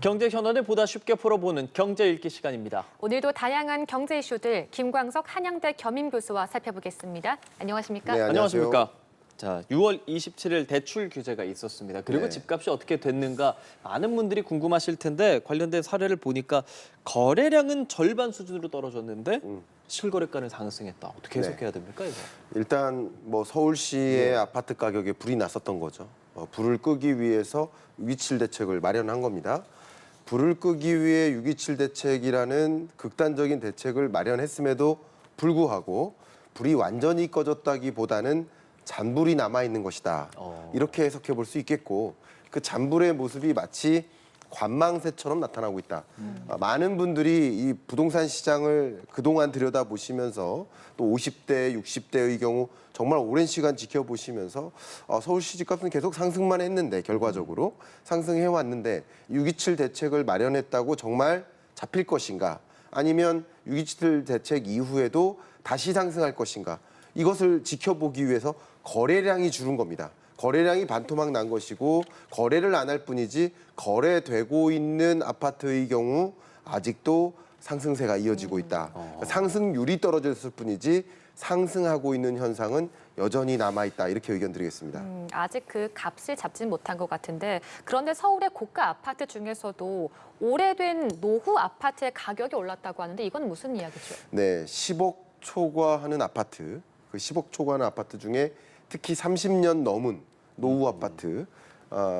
경제 현안을 보다 쉽게 풀어보는 경제 읽기 시간입니다. 오늘도 다양한 경제 이슈들 김광석 한양대 겸임교수와 살펴보겠습니다. 안녕하십니까? 네, 안녕하세요. 안녕하십니까? 자, 6월 27일 대출 규제가 있었습니다. 그리고 네. 집값이 어떻게 됐는가 많은 분들이 궁금하실 텐데 관련된 사례를 보니까 거래량은 절반 수준으로 떨어졌는데 실거래가는 상승했다. 어떻게 해석해야 됩니까, 이거? 일단 뭐 서울시의 아파트 가격에 불이 났었던 거죠. 불을 끄기 위해서 6.27 대책을 마련한 겁니다. 불을 끄기 위해 6.27 대책이라는 극단적인 대책을 마련했음에도 불구하고 불이 완전히 꺼졌다기보다는 잔불이 남아있는 것이다. 이렇게 해석해 볼 수 있겠고 그 잔불의 모습이 마치 관망세처럼 나타나고 있다. 많은 분들이 이 부동산 시장을 그동안 들여다보시면서 또 50대, 60대의 경우 정말 오랜 시간 지켜보시면서 서울시 집값은 계속 상승만 했는데 결과적으로 상승해 왔는데 6.27 대책을 마련했다고 정말 잡힐 것인가? 아니면 6.27 대책 이후에도 다시 상승할 것인가? 이것을 지켜보기 위해서 거래량이 줄은 겁니다. 거래량이 반토막 난 것이고 거래를 안 할 뿐이지 거래되고 있는 아파트의 경우 아직도 상승세가 이어지고 있다. 상승률이 떨어졌을 뿐이지 상승하고 있는 현상은 여전히 남아있다. 이렇게 의견 드리겠습니다. 아직 그 값을 잡진 못한 것 같은데 그런데 서울의 고가 아파트 중에서도 오래된 노후 아파트의 가격이 올랐다고 하는데 이건 무슨 이야기죠? 네, 10억 초과하는 아파트, 그 10억 초과하는 아파트 중에 특히 30년 넘은 노후 아파트,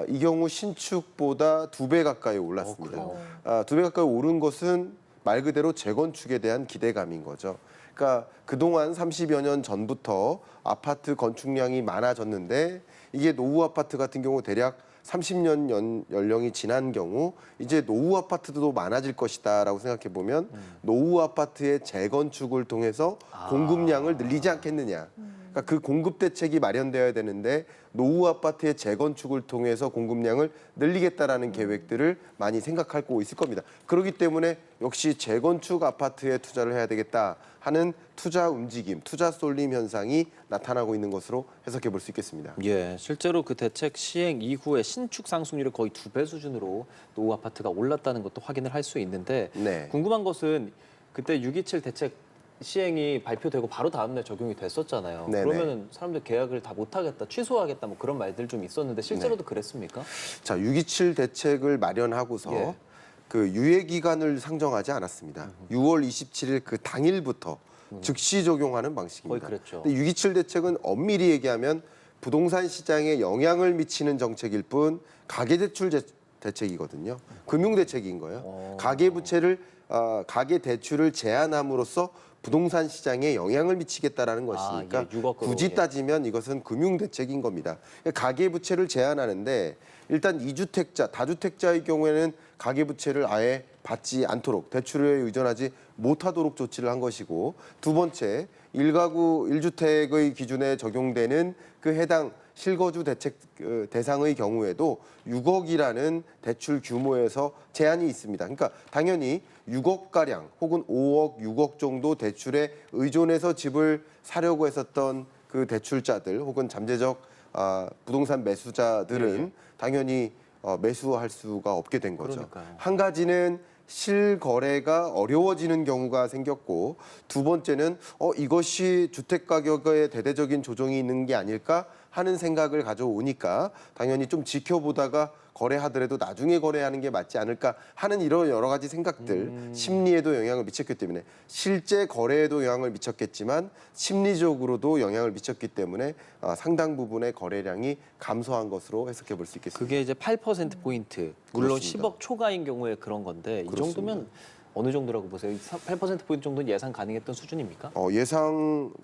이 경우 신축보다 2배 가까이 올랐습니다. 2배 가까이 오른 것은 말 그대로 재건축에 대한 기대감인 거죠. 그러니까 그동안 30여 년 전부터 아파트 건축량이 많아졌는데 이게 노후 아파트 같은 경우 대략 30년 연령이 지난 경우 이제 노후 아파트도 많아질 것이다라고 생각해 보면 노후 아파트의 재건축을 통해서 공급량을 늘리지 않겠느냐. 그러니까 그 공급 대책이 마련되어야 되는데 노후 아파트의 재건축을 통해서 공급량을 늘리겠다라는 계획들을 많이 생각하고 있을 겁니다. 그렇기 때문에 역시 재건축 아파트에 투자를 해야 되겠다 하는 투자 움직임, 투자 쏠림 현상이 나타나고 있는 것으로 해석해 볼 수 있겠습니다. 예, 실제로 그 대책 시행 이후에 신축 상승률이 거의 2배 수준으로 노후 아파트가 올랐다는 것도 확인을 할 수 있는데 네. 궁금한 것은 그때 6.27 대책 시행이 발표되고 바로 다음날 적용이 됐었잖아요. 네네. 그러면은 사람들 계약을 다 못하겠다, 취소하겠다 뭐 그런 말들 좀 있었는데 실제로도 그랬습니까? 자, 6.27 대책을 마련하고서 예. 그 유예 기간을 상정하지 않았습니다. 6월 27일 그 당일부터 즉시 적용하는 방식입니다. 거의 그랬죠. 근데 6.27 대책은 엄밀히 얘기하면 부동산 시장에 영향을 미치는 정책일 뿐 가계대출 대책이거든요. 금융대책인 거예요. 가계 대출을 제한함으로써 부동산 시장에 영향을 미치겠다라는 것이니까 예, 6억으로, 굳이 따지면 이것은 금융대책인 겁니다. 가계부채를 제한하는데 일단 이주택자, 다주택자의 경우에는 가계부채를 아예 받지 않도록 대출에 의존하지 못하도록 조치를 한 것이고 두 번째, 1가구 1주택의 기준에 적용되는 그 해당 실거주 대책 대상의 경우에도 6억이라는 대출 규모에서 제한이 있습니다. 그러니까 당연히 6억가량 혹은 5억, 6억 정도 대출에 의존해서 집을 사려고 했었던 그 대출자들 혹은 잠재적 부동산 매수자들은 당연히 매수할 수가 없게 된 거죠. 그러니까요. 한 가지는 실거래가 어려워지는 경우가 생겼고 두 번째는 이것이 주택 가격에 대대적인 조정이 있는 게 아닐까 하는 생각을 가져오니까 당연히 좀 지켜보다가 거래하더라도 나중에 거래하는 게 맞지 않을까 하는 이런 여러 가지 생각들 심리에도 영향을 미쳤기 때문에 실제 거래에도 영향을 미쳤겠지만 심리적으로도 영향을 미쳤기 때문에 상당 부분의 거래량이 감소한 것으로 해석해 볼 수 있겠습니다. 그게 이제 8%포인트, 물론 그렇습니다. 10억 초과인 경우에 그런 건데 이 정도면 어느 정도라고 보세요? 8%포인트 정도는 예상 가능했던 수준입니까?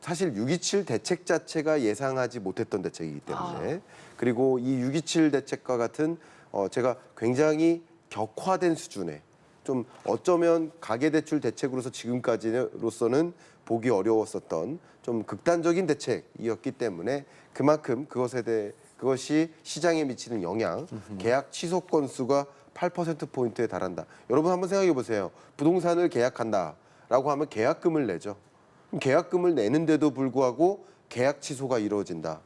사실 6.27 대책 자체가 예상하지 못했던 대책이기 때문에 그리고 이 6.27 대책과 같은 제가 굉장히 격화된 수준의 좀 어쩌면 가계대출 대책으로서 지금까지로서는 보기 어려웠었던 좀 극단적인 대책이었기 때문에 그만큼 그것이 시장에 미치는 영향, 계약 취소 건수가 8%포인트에 달한다. 여러분 한번 생각해 보세요. 부동산을 계약한다라고 하면 계약금을 내죠. 그럼 계약금을 내는데도 불구하고 계약 취소가 이루어진다.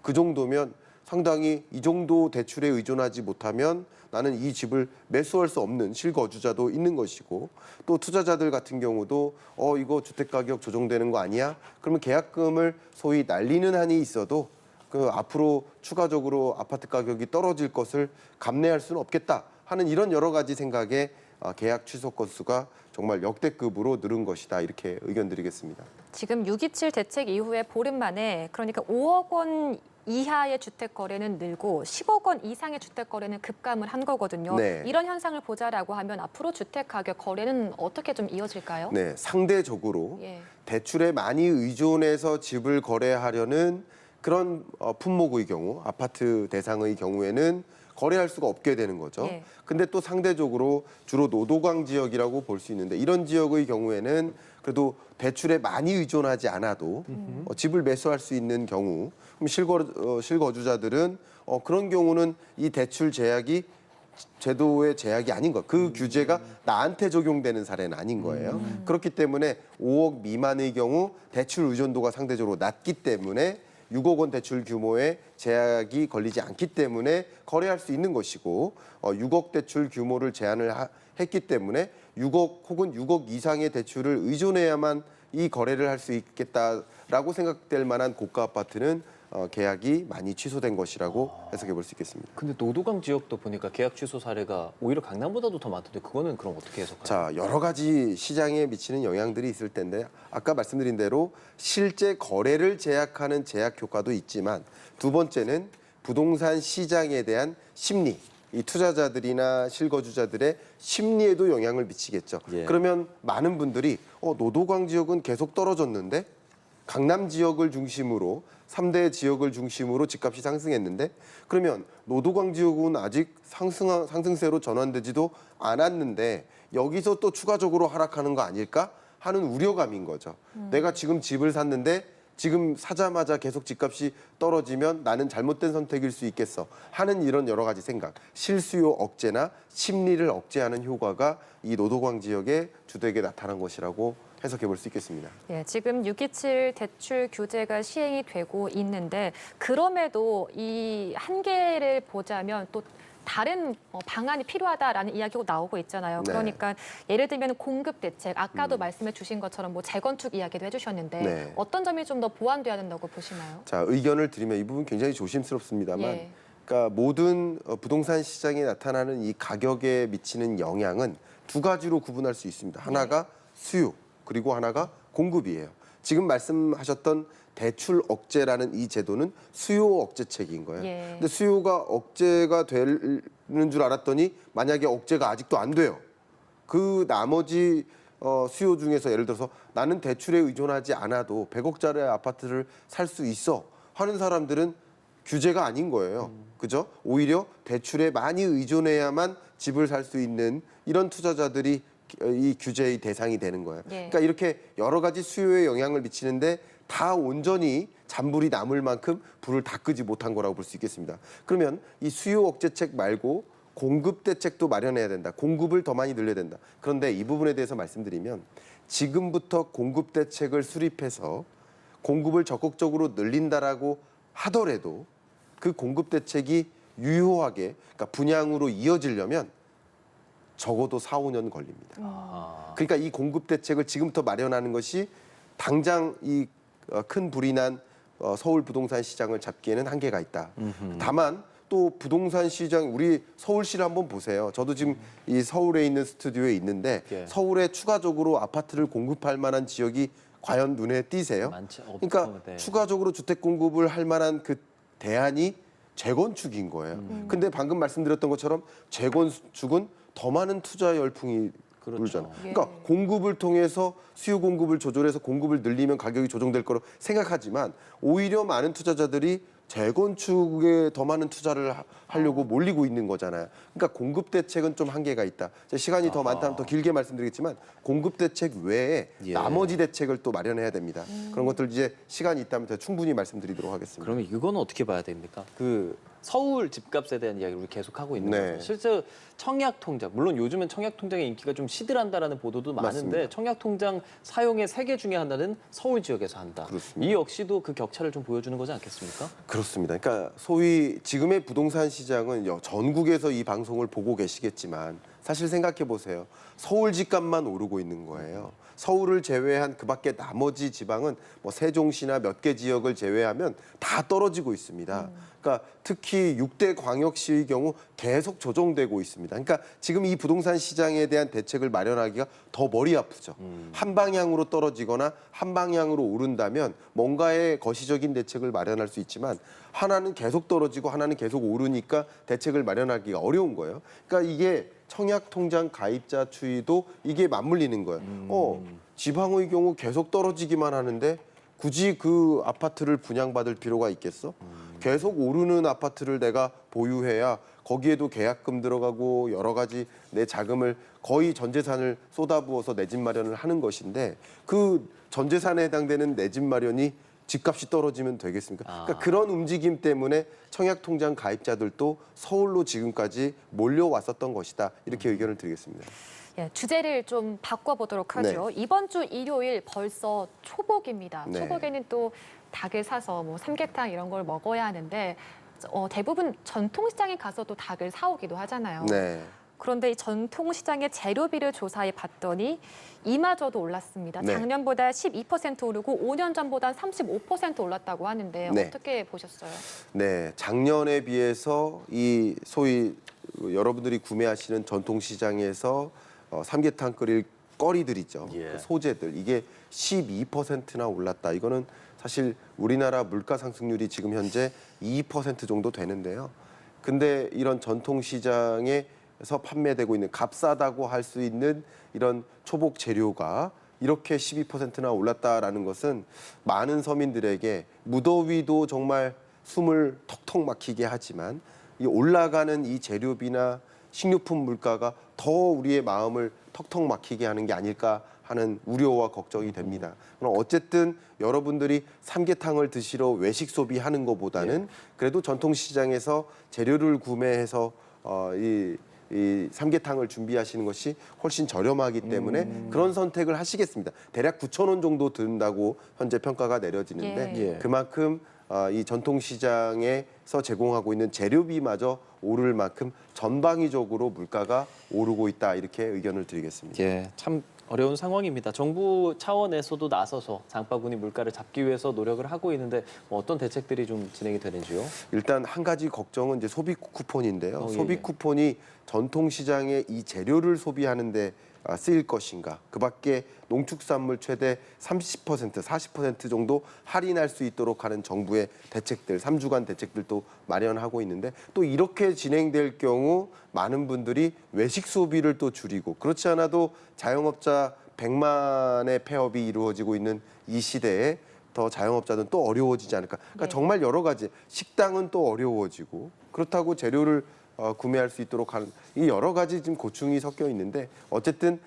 그 정도면 상당히 이 정도 대출에 의존하지 못하면 나는 이 집을 매수할 수 없는 실거주자도 있는 것이고 또 투자자들 같은 경우도 이거 주택가격 조정되는 거 아니야? 그러면 계약금을 소위 날리는 한이 있어도 그 앞으로 추가적으로 아파트 가격이 떨어질 것을 감내할 수는 없겠다 하는 이런 여러 가지 생각에 계약 취소 건수가 정말 역대급으로 늘은 것이다 이렇게 의견 드리겠습니다. 지금 6.27 대책 이후에 보름 만에 그러니까 5억 원 이하의 주택 거래는 늘고 10억 원 이상의 주택 거래는 급감을 한 거거든요. 네. 이런 현상을 보자라고 하면 앞으로 주택 가격 거래는 어떻게 좀 이어질까요? 네, 상대적으로 예. 대출에 많이 의존해서 집을 거래하려는 그런 품목의 경우, 아파트 대상의 경우에는 거래할 수가 없게 되는 거죠. 예. 근데 또 상대적으로 주로 노도강 지역이라고 볼 수 있는데 이런 지역의 경우에는 그래도 대출에 많이 의존하지 않아도 집을 매수할 수 있는 경우 그럼 실거주자들은 그런 경우는 이 대출 제약이 제도의 제약이 아닌 거. 그 규제가 나한테 적용되는 사례는 아닌 거예요. 그렇기 때문에 5억 미만의 경우 대출 의존도가 상대적으로 낮기 때문에 6억 원 대출 규모의 제약이 걸리지 않기 때문에 거래할 수 있는 것이고 6억 대출 규모를 제한을 했기 때문에 6억 혹은 6억 이상의 대출을 의존해야만 이 거래를 할 수 있겠다라고 생각될 만한 고가 아파트는 계약이 많이 취소된 것이라고 해석해 볼 수 있겠습니다. 근데 노도강 지역도 보니까 계약 취소 사례가 오히려 강남보다도 더 많던데 그거는 그럼 어떻게 해석하나요? 자, 여러 가지 시장에 미치는 영향들이 있을 텐데 아까 말씀드린 대로 실제 거래를 제약하는 제약 효과도 있지만 두 번째는 부동산 시장에 대한 심리, 이 투자자들이나 실거주자들의 심리에도 영향을 미치겠죠. 예. 그러면 많은 분들이 노도강 지역은 계속 떨어졌는데 강남 지역을 중심으로 3대 지역을 중심으로 집값이 상승했는데 그러면 노도강 지역은 아직 상승세로 전환되지도 않았는데 여기서 또 추가적으로 하락하는 거 아닐까 하는 우려감인 거죠. 내가 지금 집을 샀는데 지금 사자마자 계속 집값이 떨어지면 나는 잘못된 선택일 수 있겠어 하는 이런 여러 가지 생각, 실수요 억제나 심리를 억제하는 효과가 이 노도강 지역의 주택에 나타난 것이라고 해석해 볼 수 있겠습니다. 예, 지금 6.27 대출 규제가 시행이 되고 있는데 그럼에도 이 한계를 보자면 또 다른 방안이 필요하다라는 이야기가 나오고 있잖아요. 네. 그러니까 예를 들면 공급 대책, 아까도 말씀해 주신 것처럼 뭐 재건축 이야기도 해주셨는데 네. 어떤 점이 좀 더 보완돼야 된다고 보시나요? 자, 의견을 드리면 이 부분 굉장히 조심스럽습니다만 예. 그러니까 모든 부동산 시장에 나타나는 이 가격에 미치는 영향은 두 가지로 구분할 수 있습니다. 하나가 수요, 그리고 하나가 공급이에요. 지금 말씀하셨던 대출 억제라는 이 제도는 수요 억제책인 거예요. 예. 근데 수요가 억제가 되는 줄 알았더니 만약에 억제가 아직도 안 돼요. 그 나머지 수요 중에서 예를 들어서 나는 대출에 의존하지 않아도 100억짜리 아파트를 살 수 있어 하는 사람들은 규제가 아닌 거예요. 그죠? 오히려 대출에 많이 의존해야만 집을 살 수 있는 이런 투자자들이 이 규제의 대상이 되는 거예요. 예. 그러니까 이렇게 여러 가지 수요에 영향을 미치는데 다 온전히 잔불이 남을 만큼 불을 다 끄지 못한 거라고 볼 수 있겠습니다. 그러면 이 수요 억제책 말고 공급 대책도 마련해야 된다. 공급을 더 많이 늘려야 된다. 그런데 이 부분에 대해서 말씀드리면 지금부터 공급 대책을 수립해서 공급을 적극적으로 늘린다라고 하더라도 그 공급 대책이 유효하게 그러니까 분양으로 이어지려면 적어도 4, 5년 걸립니다. 그러니까 이 공급 대책을 지금부터 마련하는 것이 당장 이 큰 불이 난 서울 부동산 시장을 잡기에는 한계가 있다. 다만 또 부동산 시장 우리 서울시를 한번 보세요. 저도 지금 이 서울에 있는 스튜디오에 있는데 예. 서울에 추가적으로 아파트를 공급할 만한 지역이 과연 눈에 띄세요? 많지 그러니까 네. 추가적으로 주택 공급을 할 만한 그 대안이 재건축인 거예요. 근데 방금 말씀드렸던 것처럼 재건축은 더 많은 투자 열풍이 그렇죠. 불잖아요. 예. 그러니까 공급을 통해서 수요 공급을 조절해서 공급을 늘리면 가격이 조정될 거로 생각하지만 오히려 많은 투자자들이 재건축에 더 많은 투자를 하려고 몰리고 있는 거잖아요. 그러니까 공급 대책은 좀 한계가 있다. 시간이 더 많다면 더 길게 말씀드리겠지만 공급 대책 외에 예. 나머지 대책을 또 마련해야 됩니다. 그런 것들 이제 시간이 있다면 더 충분히 말씀드리도록 하겠습니다. 그러면 이거는 어떻게 봐야 됩니까? 그 서울 집값에 대한 이야기를 우리 계속 하고 있는 네. 거죠. 실제 청약 통장, 물론 요즘은 청약 통장의 인기가 좀 시들한다라는 보도도 많은데 맞습니다. 청약 통장 사용의 세계 중에 하나는 서울 지역에서 한다. 그렇습니다. 이 역시도 그 격차를 좀 보여주는 거지 않겠습니까? 그렇습니다. 그러니까 소위 지금의 부동산 시장은 전국에서 이 방송을 보고 계시겠지만 사실 생각해 보세요. 서울 집값만 오르고 있는 거예요. 서울을 제외한 그 밖에 나머지 지방은 뭐 세종시나 몇 개 지역을 제외하면 다 떨어지고 있습니다. 그러니까 특히 6대 광역시의 경우 계속 조정되고 있습니다. 그러니까 지금 이 부동산 시장에 대한 대책을 마련하기가 더 머리 아프죠. 한 방향으로 떨어지거나 한 방향으로 오른다면 뭔가의 거시적인 대책을 마련할 수 있지만 하나는 계속 떨어지고 하나는 계속 오르니까 대책을 마련하기가 어려운 거예요. 그러니까 이게 청약통장 가입자 추이도 이게 맞물리는 거예요. 지방의 경우 계속 떨어지기만 하는데 굳이 그 아파트를 분양받을 필요가 있겠어? 계속 오르는 아파트를 내가 보유해야 거기에도 계약금 들어가고 여러 가지 내 자금을 거의 전 재산을 쏟아부어서 내 집 마련을 하는 것인데 그 전 재산에 해당되는 내 집 마련이 집값이 떨어지면 되겠습니까? 그러니까 그런 움직임 때문에 청약통장 가입자들도 서울로 지금까지 몰려왔었던 것이다. 이렇게 의견을 드리겠습니다. 예, 주제를 좀 바꿔보도록 하죠. 이번 주 일요일 벌써 초복입니다. 네. 초복에는 또 닭을 사서 뭐 삼계탕 이런 걸 먹어야 하는데 대부분 전통시장에 가서도 닭을 사오기도 하잖아요. 네. 그런데 이 전통시장의 재료비를 조사해 봤더니 이마저도 올랐습니다. 네. 작년보다 12% 오르고 5년 전보다 35% 올랐다고 하는데 네. 어떻게 보셨어요? 네, 작년에 비해서 이 소위 여러분들이 구매하시는 전통시장에서 삼계탕 끓일 거리들 있죠. 예. 그 소재들 이게 12%나 올랐다. 이거는 사실 우리나라 물가 상승률이 지금 현재 2% 정도 되는데요. 근데 이런 전통시장에서 판매되고 있는 값싸다고 할 수 있는 이런 초복 재료가 이렇게 12%나 올랐다라는 것은 많은 서민들에게 무더위도 정말 숨을 턱턱 막히게 하지만 이 올라가는 이 재료비나 식료품 물가가 더 우리의 마음을 턱턱 막히게 하는 게 아닐까 하는 우려와 걱정이 됩니다. 그럼 어쨌든 여러분들이 삼계탕을 드시러 외식 소비하는 것보다는 그래도 전통시장에서 재료를 구매해서 이 삼계탕을 준비하시는 것이 훨씬 저렴하기 때문에 그런 선택을 하시겠습니다. 대략 9,000원 정도 든다고 현재 평가가 내려지는데 예. 그만큼 이 전통시장에서 제공하고 있는 재료비마저 오를 만큼 전방위적으로 물가가 오르고 있다 이렇게 의견을 드리겠습니다. 예, 참 어려운 상황입니다. 정부 차원에서도 나서서 장바구니 물가를 잡기 위해서 노력을 하고 있는데 뭐 어떤 대책들이 좀 진행이 되는지요? 일단 한 가지 걱정은 이제 소비 쿠폰인데요. 예, 소비 예. 쿠폰이 전통시장에 이 재료를 소비하는데 쓰일 것인가? 그밖에 농축산물 최대 30%, 40% 정도 할인할 수 있도록 하는 정부의 대책들, 3주간 대책들도 마련하고 있는데 또 이렇게 진행될 경우 많은 분들이 외식 소비를 또 줄이고 그렇지 않아도 자영업자 100만의 폐업이 이루어지고 있는 이 시대에 더 자영업자들은 또 어려워지지 않을까. 그러니까 네. 정말 여러 가지 식당은 또 어려워지고 그렇다고 재료를 구매할 수 있도록 하는 이 여러 가지 지금 고충이 섞여 있는데 어쨌든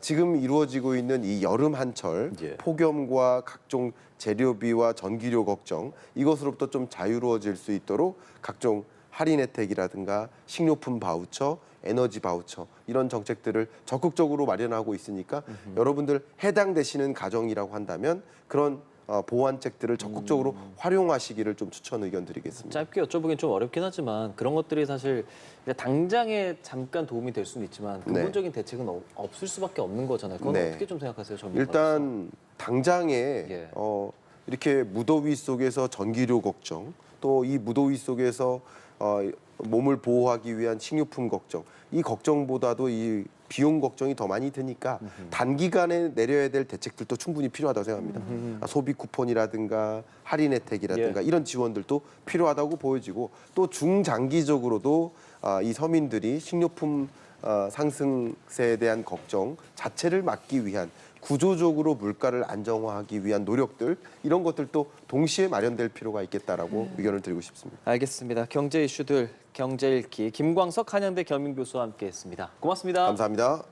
지금 이루어지고 있는 이 여름 한철 예. 폭염과 각종 재료비와 전기료 걱정 이것으로부터 좀 자유로워질 수 있도록 각종 할인 혜택이라든가 식료품 바우처, 에너지 바우처 이런 정책들을 적극적으로 마련하고 있으니까 여러분들 해당되시는 가정이라고 한다면 그런 보완책들을 적극적으로 활용하시기를 좀 추천 의견 드리겠습니다. 짧게 여쭤보긴 좀 어렵긴 하지만 그런 것들이 사실 이제 당장에 잠깐 도움이 될 수는 있지만 근본적인 대책은 없을 수밖에 없는 거잖아요. 그건 네. 어떻게 좀 생각하세요, 전문가로서? 일단 당장에 예. 이렇게 무더위 속에서 전기료 걱정, 또 이 무더위 속에서 몸을 보호하기 위한 식료품 걱정, 이 걱정보다도 이 비용 걱정이 더 많이 드니까 단기간에 내려야 될 대책들도 충분히 필요하다고 생각합니다. 소비 쿠폰이라든가 할인 혜택이라든가 이런 지원들도 필요하다고 보여지고 또 중장기적으로도 이 서민들이 식료품 상승세에 대한 걱정 자체를 막기 위한 구조적으로 물가를 안정화하기 위한 노력들 이런 것들도 동시에 마련될 필요가 있겠다라고 의견을 드리고 싶습니다. 알겠습니다. 경제 이슈들 경제 읽기 김광석 한양대 겸임교수와 함께했습니다. 고맙습니다. 감사합니다.